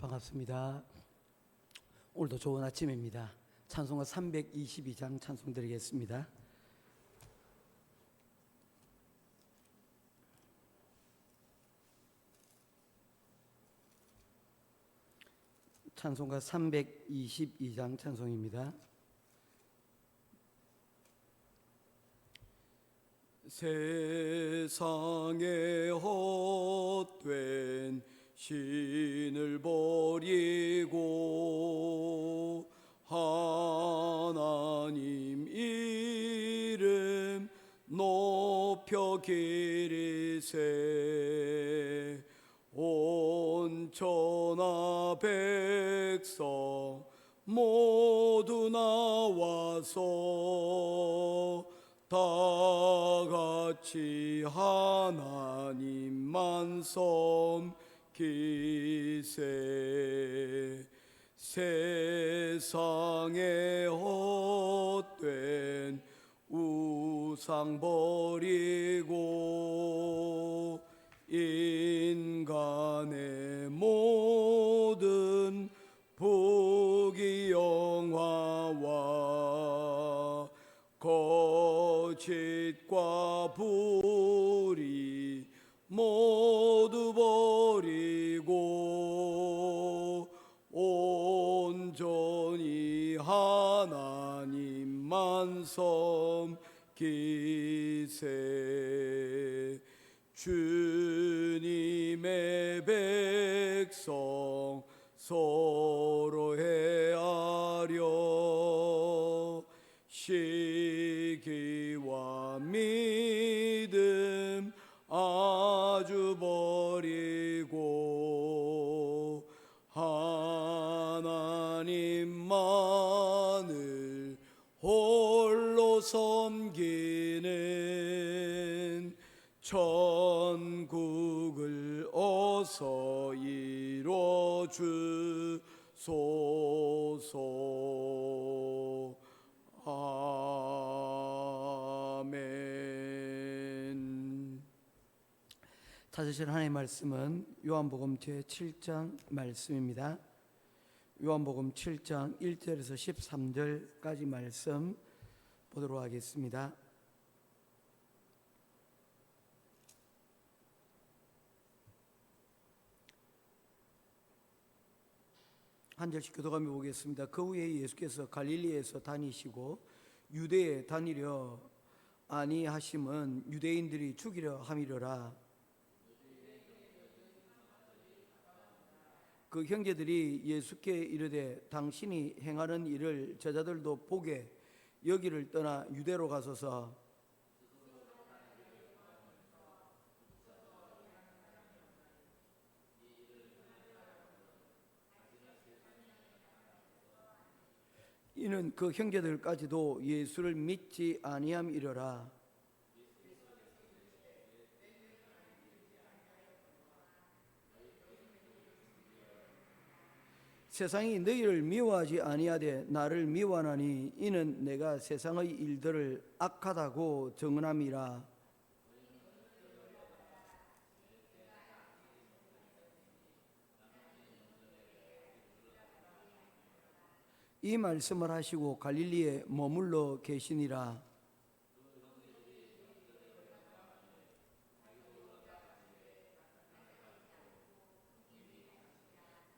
반갑습니다. 오늘도 좋은 아침입니다. 찬송가 322장 찬송 드리겠습니다. 찬송가 322장 찬송입니다. 세상에 헛된 신을 버리고 하나님 이름 높여 기리세 온 천하 백성 모두 나와서 다 같이 하나님만 섬기세 세상에 헛된 우상 버리고 인간의 모든 부귀영화와 거짓과 불의 모두 버리고 온전히 하나님만 섬기세 주님의 백성 서로 헤아려 시기와 믿음 아주 버리고 하나님만을 홀로 섬기는 천국을 어서 이뤄 주소서. 아멘. 찾으실 하나님의 말씀은 요한복음 제7장 말씀입니다. 요한복음 7장 1절에서 13절까지 말씀 보도록 하겠습니다. 한 절씩 교도감해 보겠습니다. 그 후에 예수께서 갈릴리에서 다니시고 유대에 다니려 아니하심은 유대인들이 죽이려 함이러라. 그 형제들이 예수께 이르되 당신이 행하는 일을 제자들도 보게 여기를 떠나 유대로 가소서. 이는 그 형제들까지도 예수를 믿지 아니함이러라. 세상이 너희를 미워하지 아니하되 나를 미워하나니 이는 내가 세상의 일들을 악하다고 정언함이라. 이 말씀을 하시고 갈릴리에 머물러 계시니라.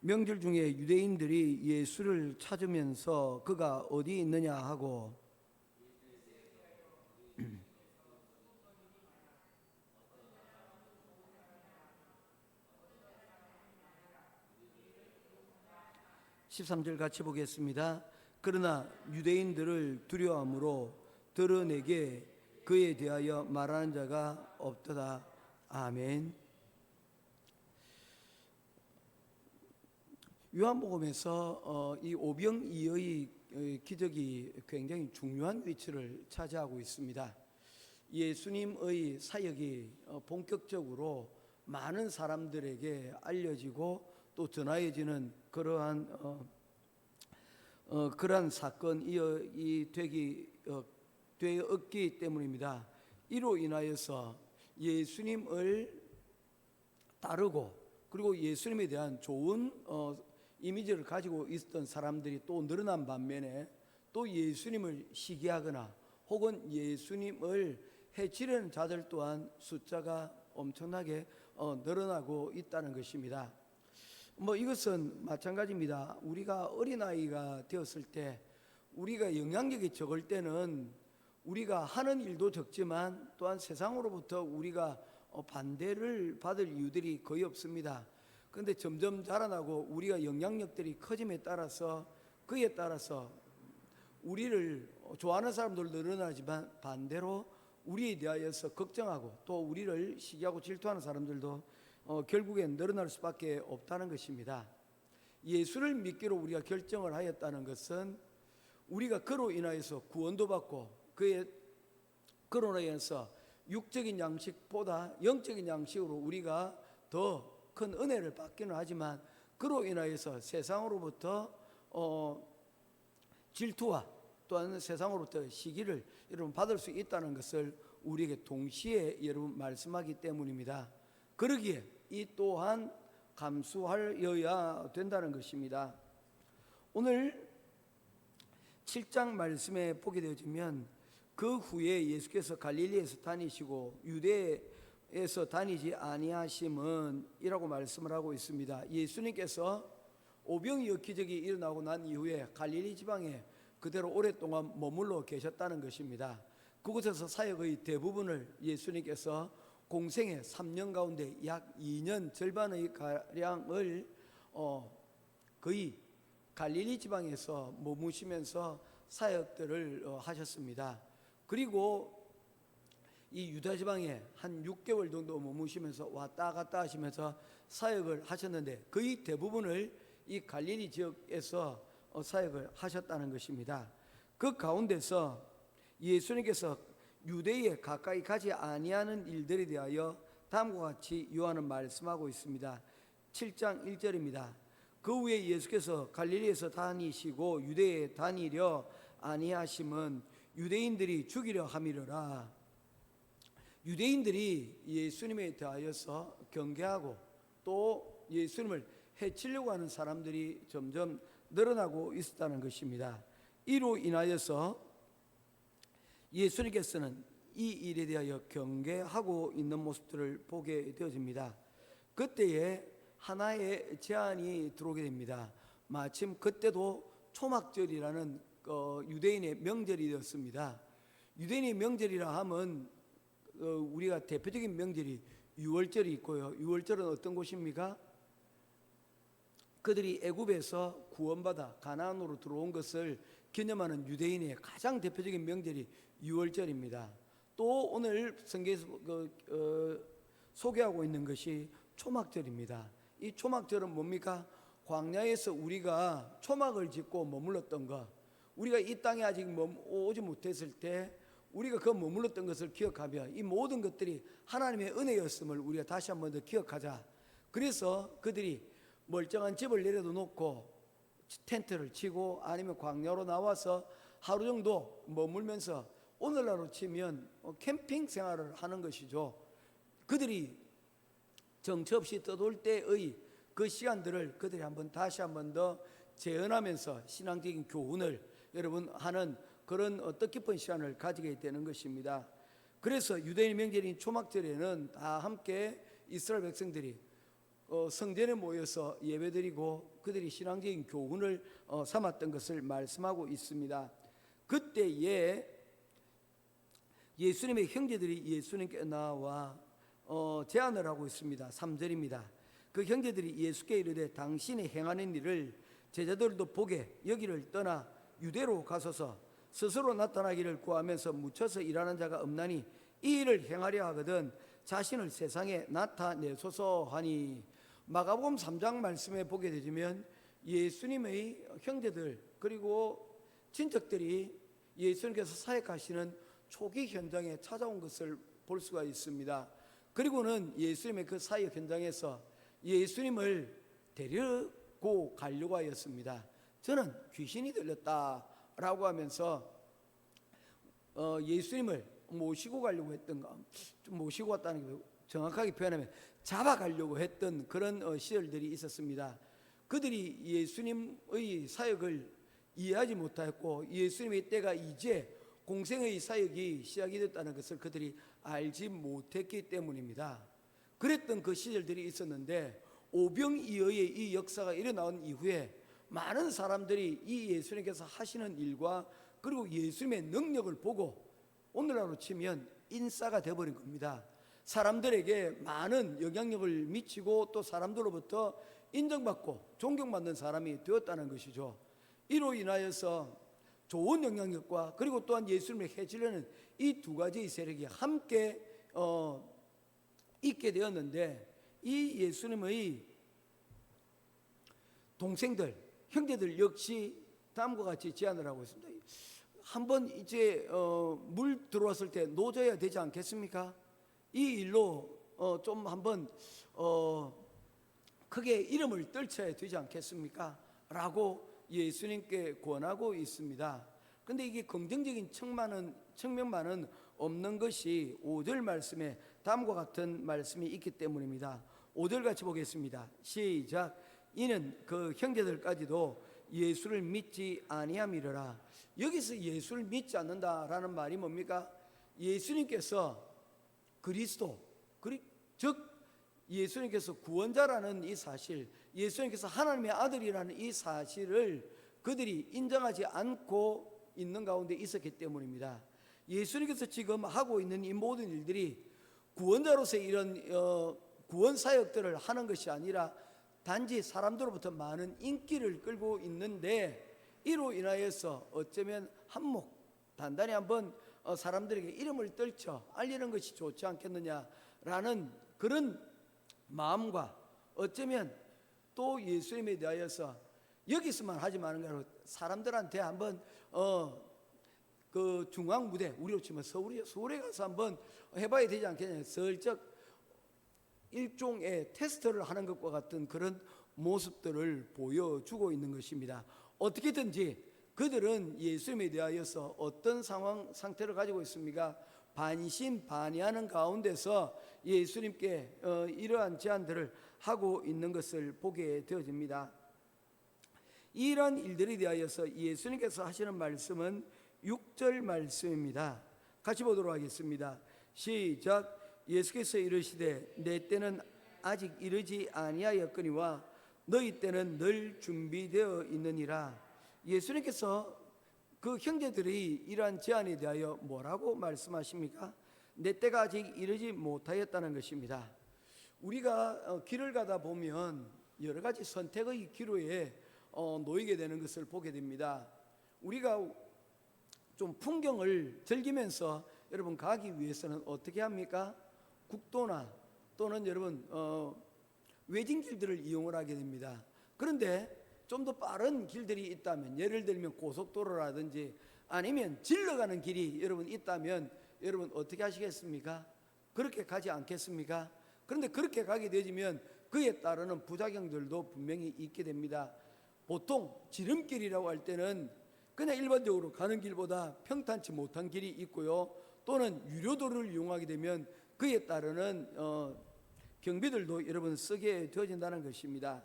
명절 중에 유대인들이 예수를 찾으면서 그가 어디 있느냐 하고 (13절) 같이 보겠습니다. 그러나 유대인들을 두려워함으로 드러내게 그에 대하여 말하는 자가 없도다. 아멘. 요한복음에서 이 오병이어의 기적이 굉장히 중요한 위치를 차지하고 있습니다. 예수님의 사역이 본격적으로 많은 사람들에게 알려지고 또 전하여지는 그러한 사건이 되었기 때문입니다. 이로 인하여서 예수님을 따르고 그리고 예수님에 대한 좋은 이미지를 가지고 있었던 사람들이 또 늘어난 반면에 또 예수님을 시기하거나 혹은 예수님을 해치려는 자들 또한 숫자가 엄청나게 늘어나고 있다는 것입니다. 이것은 마찬가지입니다. 우리가 어린아이가 되었을 때, 우리가 영향력이 적을 때는 우리가 하는 일도 적지만 또한 세상으로부터 우리가 반대를 받을 이유들이 거의 없습니다. 그런데 점점 자라나고 우리가 영향력들이 커짐에 따라서, 그에 따라서 우리를 좋아하는 사람들도 늘어나지만 반대로 우리에 대하여서 걱정하고 또 우리를 시기하고 질투하는 사람들도 결국엔 늘어날 수밖에 없다는 것입니다. 예수를 믿기로 우리가 결정을 하였다는 것은 우리가 그로 인하여서 구원도 받고 그로 인해서 육적인 양식보다 영적인 양식으로 우리가 더 큰 은혜를 받기는 하지만 그로 인하여서 세상으로부터 질투와 또한 세상으로부터 시기를 여러분 받을 수 있다는 것을 우리에게 동시에 여러분 말씀하기 때문입니다. 그러기에 이 또한 감수하여야 된다는 것입니다. 오늘 7장 말씀에 보게 되어지면 그 후에 예수께서 갈릴리에서 다니시고 유대에서 다니지 아니하심은 이라고 말씀을 하고 있습니다. 예수님께서 오병이어 기적이 일어나고 난 이후에 갈릴리 지방에 그대로 오랫동안 머물러 계셨다는 것입니다. 그곳에서 사역의 대부분을 예수님께서 공생의 3년 가운데 약 2년 절반의 가량을 거의 갈릴리 지방에서 머무시면서 사역들을 하셨습니다. 그리고 이 유다 지방에 한 6개월 정도 머무시면서 왔다 갔다 하시면서 사역을 하셨는데 거의 대부분을 이 갈릴리 지역에서 사역을 하셨다는 것입니다. 그 가운데서 예수님께서 유대에 가까이 가지 아니하는 일들에 대하여 다음과 같이 요한은 말씀하고 있습니다. 7장 1절입니다. 그 후에 예수께서 갈릴리에서 다니시고 유대에 다니려 아니하심은 유대인들이 죽이려 함이로라. 유대인들이 예수님에 대하여서 경계하고 또 예수님을 해치려고 하는 사람들이 점점 늘어나고 있었다는 것입니다. 이로 인하여서 예수님께서는 이 일에 대하여 경계하고 있는 모습들을 보게 되어집니다. 그때에 하나의 제안이 들어오게 됩니다. 마침 그때도 초막절이라는 유대인의 명절이 되었습니다. 유대인의 명절이라 하면 우리가 대표적인 명절이 유월절이 있고요. 유월절은 어떤 곳입니까? 그들이 애굽에서 구원받아 가나안으로 들어온 것을 기념하는 유대인의 가장 대표적인 명절이 유월절입니다. 또 오늘 성경에서 소개하고 있는 것이 초막절입니다. 이 초막절은 뭡니까? 광야에서 우리가 초막을 짓고 머물렀던 것, 우리가 이 땅에 아직 오지 못했을 때 우리가 그 머물렀던 것을 기억하며 이 모든 것들이 하나님의 은혜였음을 우리가 다시 한번 더 기억하자. 그래서 그들이 멀쩡한 집을 내려도 놓고 텐트를 치고 아니면 광야로 나와서 하루 정도 머물면서 오늘날로 치면 캠핑 생활을 하는 것이죠. 그들이 정처 없이 떠돌 때의 그 시간들을 그들이 다시 한번 더 재현하면서 신앙적인 교훈을 여러분 하는 그런 뜻깊은 시간을 가지게 되는 것입니다. 그래서 유대인 명절인 초막절에는 다 함께 이스라엘 백성들이 성전에 모여서 예배드리고 그들이 신앙적인 교훈을 삼았던 것을 말씀하고 있습니다. 그때에 예수님의 형제들이 예수님께 나와 제안을 하고 있습니다. 3절입니다. 그 형제들이 예수께 이르되 당신이 행하는 일을 제자들도 보게 여기를 떠나 유대로 가소서. 스스로 나타나기를 구하면서 묻혀서 일하는 자가 없나니 이 일을 행하려 하거든 자신을 세상에 나타내소서 하니. 마가복음 3장 말씀에 보게 되면 예수님의 형제들 그리고 친척들이 예수님께서 사역하시는 초기 현장에 찾아온 것을 볼 수가 있습니다. 그리고는 예수님의 그 사역 현장에서 예수님을 데리고 가려고 하였습니다. 저는 귀신이 들렸다라고 하면서 예수님을 모시고 가려고 했던가, 좀 모시고 왔다는 게 정확하게 표현하면 잡아가려고 했던 그런 시절들이 있었습니다. 그들이 예수님의 사역을 이해하지 못하였고 예수님의 때가 이제 공생의 사역이 시작이 됐다는 것을 그들이 알지 못했기 때문입니다. 그랬던 그 시절들이 있었는데 오병이어의 이 역사가 일어나온 이후에 많은 사람들이 이 예수님께서 하시는 일과 그리고 예수님의 능력을 보고 오늘날로 치면 인싸가 되어버린 겁니다. 사람들에게 많은 영향력을 미치고 또 사람들로부터 인정받고 존경받는 사람이 되었다는 것이죠. 이로 인하여서 좋은 영향력과 그리고 또한 예수님을 해치려는 이 두 가지의 세력이 함께 있게 되었는데 이 예수님의 동생들, 형제들 역시 다음과 같이 제안을 하고 있습니다. 한번 이제 물 들어왔을 때 놓아야 되지 않겠습니까? 이 일로 좀 한번 크게 이름을 떨쳐야 되지 않겠습니까? 라고 예수님께 권하고 있습니다. 그런데 이게 긍정적인 측면만은 없는 것이 5절 말씀에 다음과 같은 말씀이 있기 때문입니다. 5절 같이 보겠습니다. 시작. 이는 그 형제들까지도 예수를 믿지 아니함이러라. 여기서 예수를 믿지 않는다라는 말이 뭡니까? 예수님께서 그리스도, 즉 예수님께서 구원자라는 이 사실, 예수님께서 하나님의 아들이라는 이 사실을 그들이 인정하지 않고 있는 가운데 있었기 때문입니다. 예수님께서 지금 하고 있는 이 모든 일들이 구원자로서 이런 구원 사역들을 하는 것이 아니라 단지 사람들로부터 많은 인기를 끌고 있는데 이로 인하여서 어쩌면 단단히 한번 사람들에게 이름을 떨쳐 알리는 것이 좋지 않겠느냐라는 그런 마음과 어쩌면 또 예수님에 대하여서 여기서만 하지 마는 게 아니라 사람들한테 한번 그 중앙 무대, 우리로 치면 서울에 가서 한번 해봐야 되지 않겠냐, 슬쩍 일종의 테스트를 하는 것과 같은 그런 모습들을 보여주고 있는 것입니다. 어떻게든지 그들은 예수님에 대하여서 어떤 상태를 가지고 있습니까? 반신반의하는 가운데서 예수님께 이러한 제안들을 하고 있는 것을 보게 되어집니다. 이러한 일들에 대하여서 예수님께서 하시는 말씀은 6절 말씀입니다. 같이 보도록 하겠습니다. 시작. 예수께서 이르시되 내 때는 아직 이르지 아니하였거니와 너희 때는 늘 준비되어 있느니라. 예수님께서 그 형제들이 이러한 제안에 대하여 뭐라고 말씀하십니까? 내 때가 아직 이르지 못하였다는 것입니다. 우리가 길을 가다 보면 여러 가지 선택의 기로에 놓이게 되는 것을 보게 됩니다. 우리가 좀 풍경을 즐기면서 여러분 가기 위해서는 어떻게 합니까? 국도나 또는 여러분 외진 길들을 이용을 하게 됩니다. 그런데 좀 더 빠른 길들이 있다면, 예를 들면 고속도로라든지 아니면 질러가는 길이 여러분 있다면 여러분 어떻게 하시겠습니까? 그렇게 가지 않겠습니까? 그런데 그렇게 가게 되면 그에 따르는 부작용들도 분명히 있게 됩니다. 보통 지름길이라고 할 때는 그냥 일반적으로 가는 길보다 평탄치 못한 길이 있고요, 또는 유료도로를 이용하게 되면 그에 따르는 경비들도 여러분 쓰게 되어진다는 것입니다.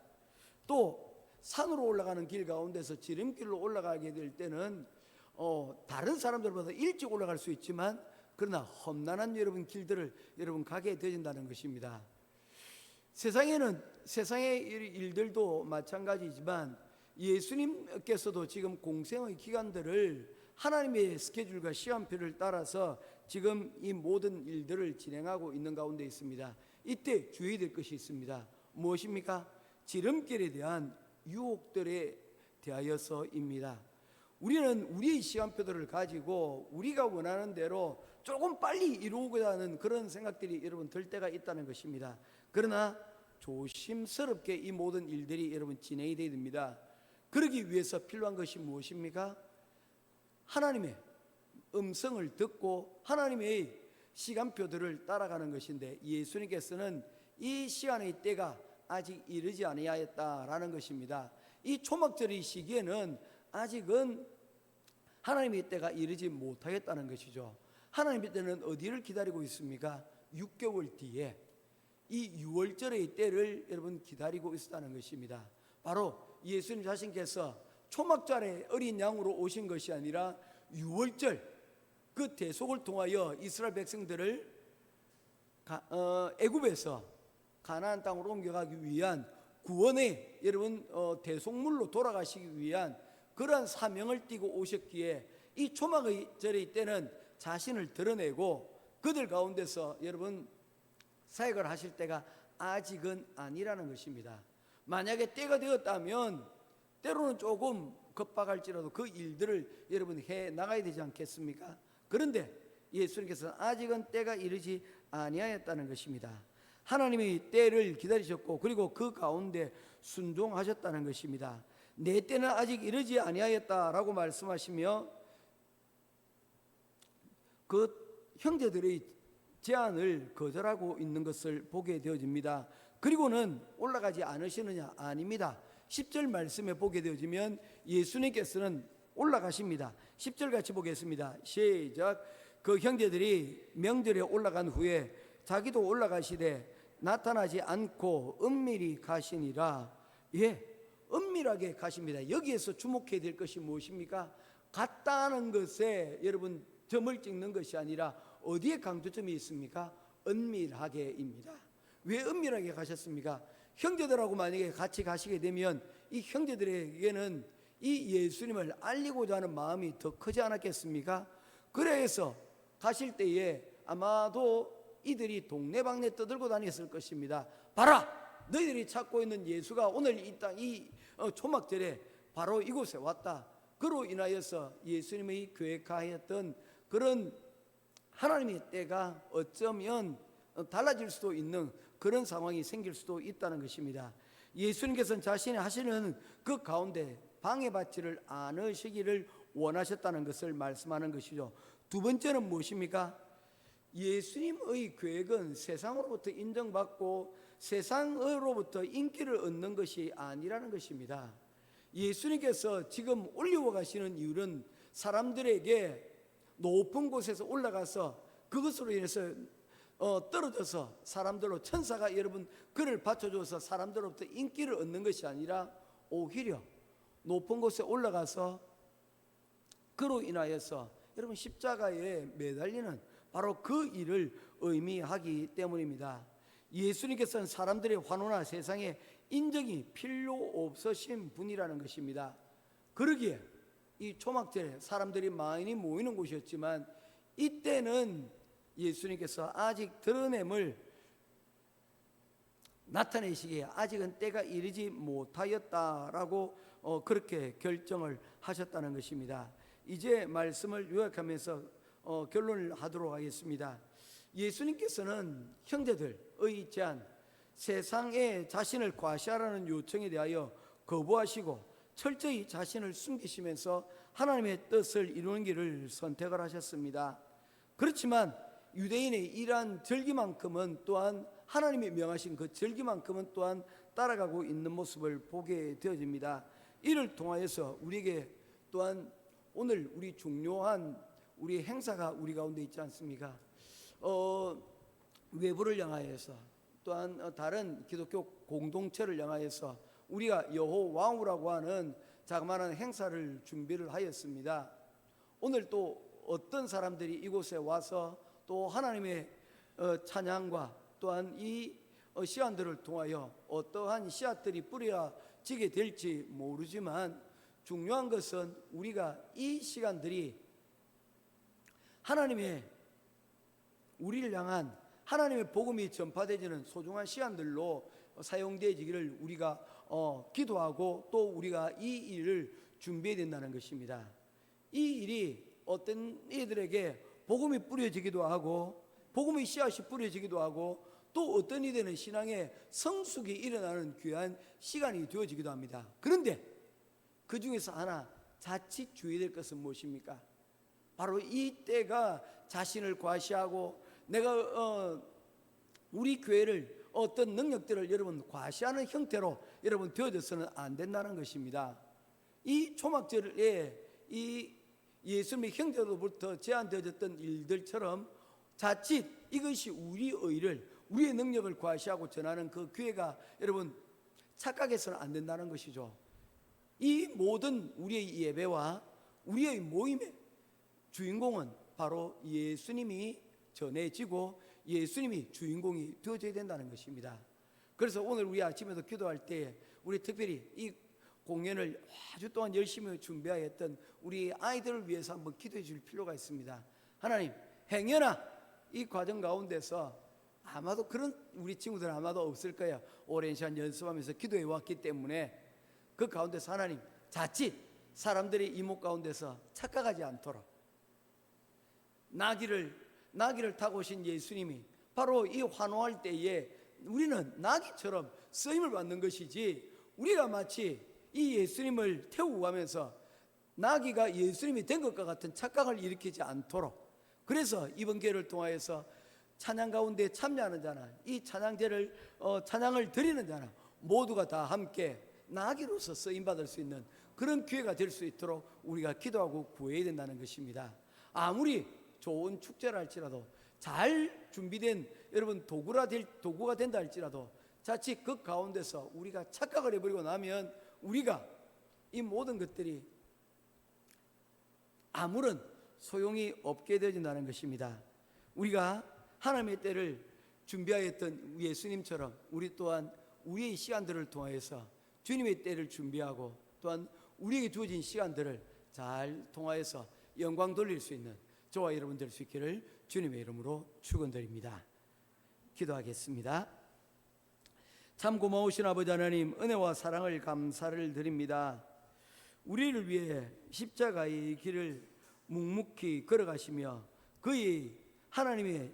또 산으로 올라가는 길 가운데서 지름길로 올라가게 될 때는 다른 사람들보다 일찍 올라갈 수 있지만 그러나 험난한 여러분 길들을 여러분 가게 되어진다는 것입니다. 세상의 일들도 마찬가지지만 예수님께서도 지금 공생의 기간들을 하나님의 스케줄과 시간표를 따라서 지금 이 모든 일들을 진행하고 있는 가운데 있습니다. 이때 주의해야 될 것이 있습니다. 무엇입니까? 지름길에 대한 유혹들에 대하여서입니다. 우리는 우리의 시간표들을 가지고 우리가 원하는 대로 조금 빨리 이루고자 하는 그런 생각들이 여러분 들 때가 있다는 것입니다. 그러나 조심스럽게 이 모든 일들이 여러분 진행이 되어야 됩니다. 그러기 위해서 필요한 것이 무엇입니까? 하나님의 음성을 듣고 하나님의 시간표들을 따라가는 것인데 예수님께서는 이 시간의 때가 아직 이르지 아니하였다라는 것입니다. 이 초막절의 시기에는 아직은 하나님의 때가 이르지 못하겠다는 것이죠. 하나님의 때는 어디를 기다리고 있습니까? 6개월 뒤에 이 6월절의 때를 여러분 기다리고 있었다는 것입니다. 바로 예수님 자신께서 초막절에 어린 양으로 오신 것이 아니라 유월절 그 대속을 통하여 이스라엘 백성들을 애굽에서 가나안 땅으로 옮겨가기 위한 구원의 여러분 대속물로 돌아가시기 위한 그러한 사명을 띠고 오셨기에 이 초막의 절의 때는 자신을 드러내고 그들 가운데서 여러분 사역을 하실 때가 아직은 아니라는 것입니다. 만약에 때가 되었다면 때로는 조금 급박할지라도 그 일들을 여러분 해 나가야 되지 않겠습니까? 그런데 예수님께서는 아직은 때가 이르지 아니하였다는 것입니다. 하나님이 때를 기다리셨고 그리고 그 가운데 순종하셨다는 것입니다. 내 때는 아직 이르지 아니하였다라고 말씀하시며 그 형제들의 제안을 거절하고 있는 것을 보게 되어집니다. 그리고는 올라가지 않으시느냐? 아닙니다. 10절 말씀에 보게 되어지면 예수님께서는 올라가십니다. 10절 같이 보겠습니다. 시작. 그 형제들이 명절에 올라간 후에 자기도 올라가시되 나타나지 않고 은밀히 가시니라. 예, 은밀하게 가십니다. 여기에서 주목해야 될 것이 무엇입니까? 갔다는 것에 여러분 점을 찍는 것이 아니라 어디에 강조점이 있습니까? 은밀하게입니다. 왜 은밀하게 가셨습니까? 형제들하고 만약에 같이 가시게 되면 이 형제들에게는 이 예수님을 알리고자 하는 마음이 더 크지 않았겠습니까? 그래서 가실 때에 아마도 이들이 동네방네 떠들고 다녔을 것입니다. 봐라! 너희들이 찾고 있는 예수가 오늘 이 땅 이 초막절에 바로 이곳에 왔다. 그로 인하여서 예수님의 계획하였던 그런 하나님의 때가 어쩌면 달라질 수도 있는 그런 상황이 생길 수도 있다는 것입니다. 예수님께서는 자신이 하시는 그 가운데 방해받지를 않으시기를 원하셨다는 것을 말씀하는 것이죠. 두 번째는 무엇입니까? 예수님의 계획은 세상으로부터 인정받고 세상으로부터 인기를 얻는 것이 아니라는 것입니다. 예수님께서 지금 올리고 가시는 이유는 사람들에게 높은 곳에서 올라가서 그것으로 인해서 떨어져서 사람들로 천사가 여러분 그를 받쳐줘서 사람들로부터 인기를 얻는 것이 아니라 오히려 높은 곳에 올라가서 그로 인하여서 여러분 십자가에 매달리는 바로 그 일을 의미하기 때문입니다. 예수님께서는 사람들의 환호나 세상에 인정이 필요 없으신 분이라는 것입니다. 그러기에 이 초막절에 사람들이 많이 모이는 곳이었지만 이때는 예수님께서 아직 드러냄을 나타내시기에 아직은 때가 이르지 못하였다라고 그렇게 결정을 하셨다는 것입니다. 이제 말씀을 요약하면서 결론을 하도록 하겠습니다. 예수님께서는 형제들의 제안, 세상에 자신을 과시하라는 요청에 대하여 거부하시고 철저히 자신을 숨기시면서 하나님의 뜻을 이루는 길을 선택을 하셨습니다. 그렇지만 유대인의 이러한 절기만큼은 또한 하나님이 명하신 그 절기만큼은 또한 따라가고 있는 모습을 보게 되어집니다. 이를 통하여서 우리에게 또한 오늘 우리 중요한 우리 행사가 우리 가운데 있지 않습니까? 외부를 향하여서 또한 다른 기독교 공동체를 향하여서 우리가 여호와우라고 하는 자그마한 행사를 준비를 하였습니다. 오늘 또 어떤 사람들이 이곳에 와서 또 하나님의 찬양과 또한 이 시간들을 통하여 어떠한 씨앗들이 뿌려지게 될지 모르지만 중요한 것은 우리가 이 시간들이 하나님의 우리를 향한 하나님의 복음이 전파되지는 소중한 시간들로 사용되어지기를 우리가 기도하고 또 우리가 이 일을 준비해야 된다는 것입니다. 이 일이 어떤 이들에게 복음이 뿌려지기도 하고 복음의 씨앗이 뿌려지기도 하고 또 어떤 이들은 신앙의 성숙이 일어나는 귀한 시간이 되어지기도 합니다. 그런데 그 중에서 하나 자칫 주의해야 될 것은 무엇입니까? 바로 이 때가 자신을 과시하고 내가 우리 교회를 어떤 능력들을 여러분 과시하는 형태로 여러분 되어져서는 안 된다는 것입니다. 이 초막절에 이 예수님의 형제로부터 제안되어졌던 일들처럼 자칫 이것이 우리의 능력을 과시하고 전하는 그 교회가 여러분 착각해서는 안 된다는 것이죠. 이 모든 우리의 예배와 우리의 모임의 주인공은 바로 예수님이 전해지고 예수님이 주인공이 되어져야 된다는 것입니다. 그래서 오늘 우리 아침에도 기도할 때 우리 특별히 이 공연을 아주 동안 열심히 준비하였던 우리 아이들을 위해서 한번 기도해 줄 필요가 있습니다. 하나님, 행여나 이 과정 가운데서 아마도 그런 우리 친구들은 아마도 없을 거예요. 오랜 시간 연습하면서 기도해 왔기 때문에 그 가운데서 하나님 자칫 사람들의 이목 가운데서 착각하지 않도록 나귀를 타고 오신 예수님이 바로 이 환호할 때에 우리는 나귀처럼 쓰임을 받는 것이지, 우리가 마치 이 예수님을 태우고 가면서 나귀가 예수님이 된 것과 같은 착각을 일으키지 않도록, 그래서 이번 기회를 통하여서 찬양 가운데 참여하는 자나 이 찬양제를 찬양을 드리는 자나 모두가 다 함께 나귀로서 쓰임받을 수 있는 그런 기회가 될 수 있도록 우리가 기도하고 구해야 된다는 것입니다. 아무리 좋은 축제라 할지라도, 잘 준비된 여러분 도구가 된다 할지라도 자칫 그 가운데서 우리가 착각을 해버리고 나면 우리가 이 모든 것들이 아무런 소용이 없게 되어진다는 것입니다. 우리가 하나님의 때를 준비하였던 예수님처럼 우리 또한 우리의 시간들을 통하여서 주님의 때를 준비하고 또한 우리에게 주어진 시간들을 잘 통하여서 영광 돌릴 수 있는 저와 여러분 될 수 있기를 주님의 이름으로 축원드립니다. 기도하겠습니다. 참 고마우신 아버지 하나님, 은혜와 사랑을 감사를 드립니다. 우리를 위해 십자가의 길을 묵묵히 걸어가시며 그의 하나님의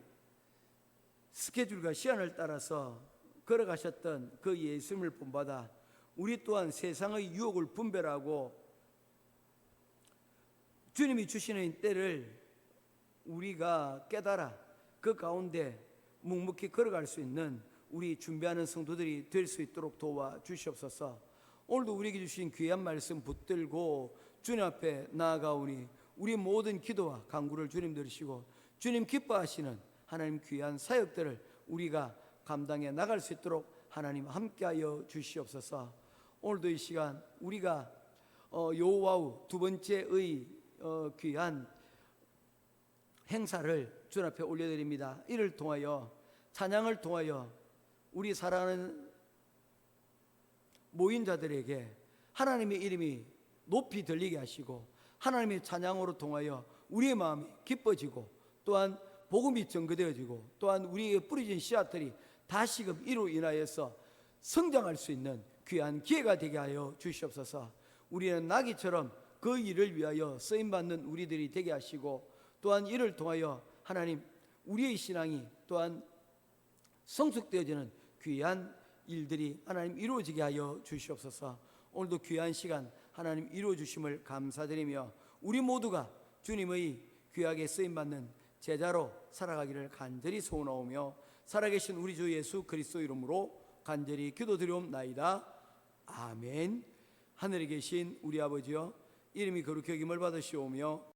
스케줄과 시간을 따라서 걸어가셨던 그 예수님을 본받아 우리 또한 세상의 유혹을 분별하고 주님이 주시는 때를 우리가 깨달아 그 가운데 묵묵히 걸어갈 수 있는 우리 준비하는 성도들이 될 수 있도록 도와주시옵소서. 오늘도 우리에게 주신 귀한 말씀 붙들고 주님 앞에 나아가오니 우리 모든 기도와 간구를 주님 들으시고 주님 기뻐하시는 하나님 귀한 사역들을 우리가 감당해 나갈 수 있도록 하나님 함께하여 주시옵소서. 오늘도 이 시간 우리가 여호와후 두 번째의 귀한 행사를 주님 앞에 올려드립니다. 이를 통하여 찬양을 통하여 우리 사랑하는 모인 자들에게 하나님의 이름이 높이 들리게 하시고 하나님의 찬양으로 통하여 우리의 마음이 기뻐지고 또한 복음이 전거되어지고 또한 우리에게 뿌려진 씨앗들이 다시금 이로 인하여서 성장할 수 있는 귀한 기회가 되게 하여 주시옵소서. 우리는 나귀처럼 그 일을 위하여 쓰임받는 우리들이 되게 하시고 또한 이를 통하여 하나님 우리의 신앙이 또한 성숙되어지는 귀한 일들이 하나님 이루어지게 하여 주시옵소서. 오늘도 귀한 시간 하나님 이루어 주심을 감사드리며 우리 모두가 주님의 귀하게 쓰임받는 제자로 살아가기를 간절히 소원하오며 살아계신 우리 주 예수 그리스도 이름으로 간절히 기도드리옵나이다. 아멘. 하늘에 계신 우리 아버지여, 이름이 거룩히 여김을 받으시오며